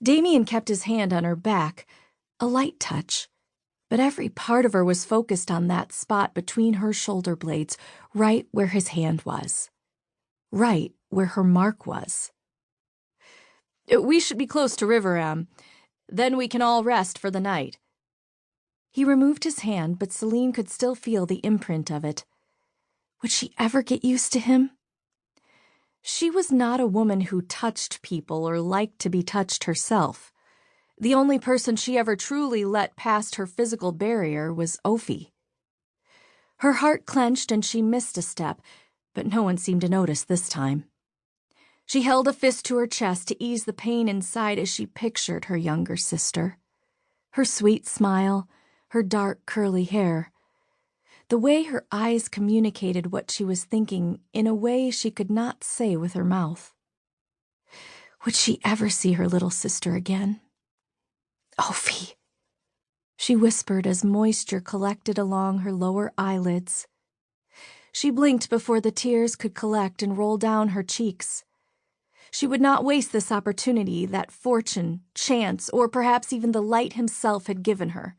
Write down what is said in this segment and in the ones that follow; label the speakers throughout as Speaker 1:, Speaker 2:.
Speaker 1: Damien kept his hand on her back, a light touch, but every part of her was focused on that spot between her shoulder blades, right where his hand was. Right where her mark was. "We should be close to Riveram. Then we can all rest for the night." He removed his hand, but Selene could still feel the imprint of it. Would she ever get used to him? She was not a woman who touched people or liked to be touched herself. The only person she ever truly let past her physical barrier was Ophi. Her heart clenched and she missed a step, but no one seemed to notice this time. She held a fist to her chest to ease the pain inside as she pictured her younger sister. Her sweet smile, her dark curly hair. The way her eyes communicated what she was thinking in a way she could not say with her mouth. Would she ever see her little sister again? "Ophi," she whispered as moisture collected along her lower eyelids. She blinked before the tears could collect and roll down her cheeks. She would not waste this opportunity that fortune, chance, or perhaps even the light himself had given her.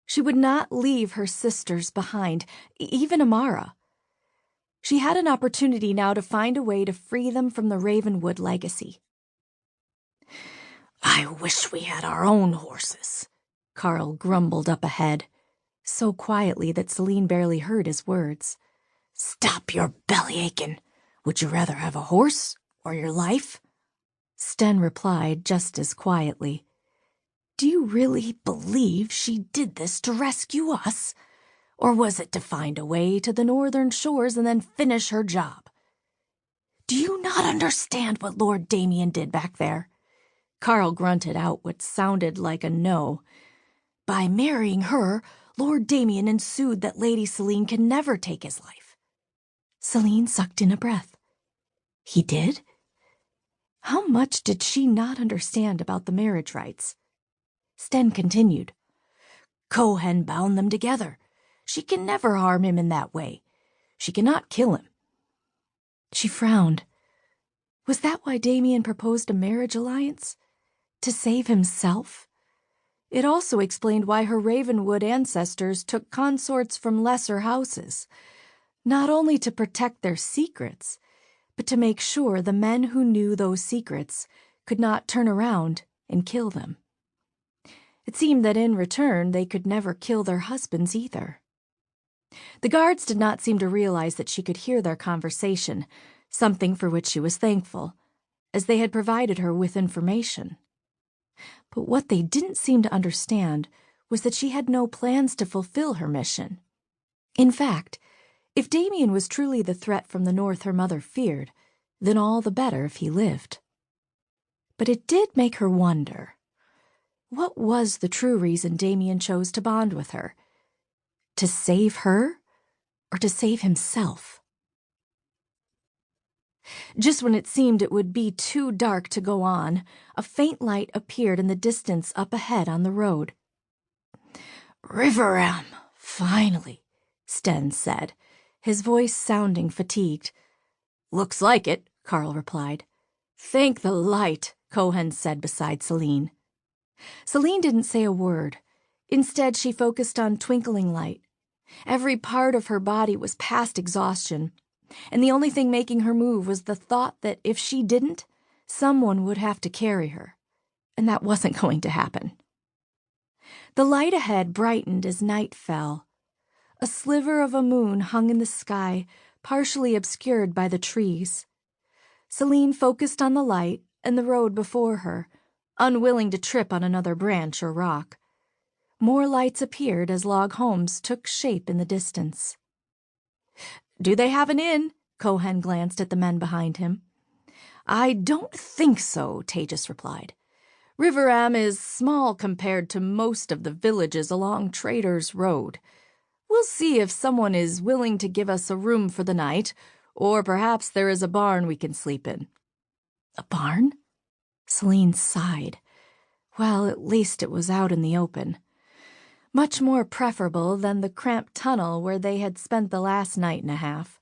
Speaker 1: She would not leave her sisters behind, even Amara. She had an opportunity now to find a way to free them from the Ravenwood legacy. "I wish we had our own horses," Carl grumbled up ahead, so quietly that Selene barely heard his words. "Stop your belly aching. Would you rather have a horse or your life?" Sten replied just as quietly. "Do you really believe she did this to rescue us? Or was it to find a way to the northern shores and then finish her job? Do you not understand what Lord Damien did back there?" Carl grunted out what sounded like a no. "By marrying her, Lord Damien ensued that Lady Selene can never take his life." Selene sucked in a breath. He did? How much did she not understand about the marriage rites? Sten continued. "Cohen bound them together. She can never harm him in that way. She cannot kill him." She frowned. Was that why Damien proposed a marriage alliance? To save himself? It also explained why her Ravenwood ancestors took consorts from lesser houses, not only to protect their secrets, but to make sure the men who knew those secrets could not turn around and kill them. It seemed that in return they could never kill their husbands either. The guards did not seem to realize that she could hear their conversation, something for which she was thankful, as they had provided her with information. But what they didn't seem to understand was that she had no plans to fulfill her mission. In fact, if Damien was truly the threat from the north her mother feared, then all the better if he lived. But it did make her wonder. What was the true reason Damien chose to bond with her? To save her, or to save himself? Just when it seemed it would be too dark to go on, a faint light appeared in the distance up ahead on the road. "Riveram, finally," Sten said, his voice sounding fatigued. "Looks like it," Carl replied. "Thank the light," Cohen said beside Selene. Selene didn't say a word. Instead, she focused on twinkling light. Every part of her body was past exhaustion, and the only thing making her move was the thought that if she didn't, someone would have to carry her, and that wasn't going to happen. The light ahead brightened as night fell. A sliver of a moon hung in the sky, partially obscured by the trees. Selene focused on the light and the road before her, unwilling to trip on another branch or rock. More lights appeared as log homes took shape in the distance. "Do they have an inn?" Cohen glanced at the men behind him. "I don't think so," Tejas replied. "Riveram is small compared to most of the villages along Trader's Road. We'll see if someone is willing to give us a room for the night, or perhaps there is a barn we can sleep in." "A barn?" Selene sighed. Well, at least it was out in the open. Much more preferable than the cramped tunnel where they had spent the last night and a half.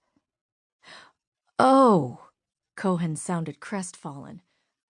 Speaker 1: "Oh," Cohen sounded crestfallen.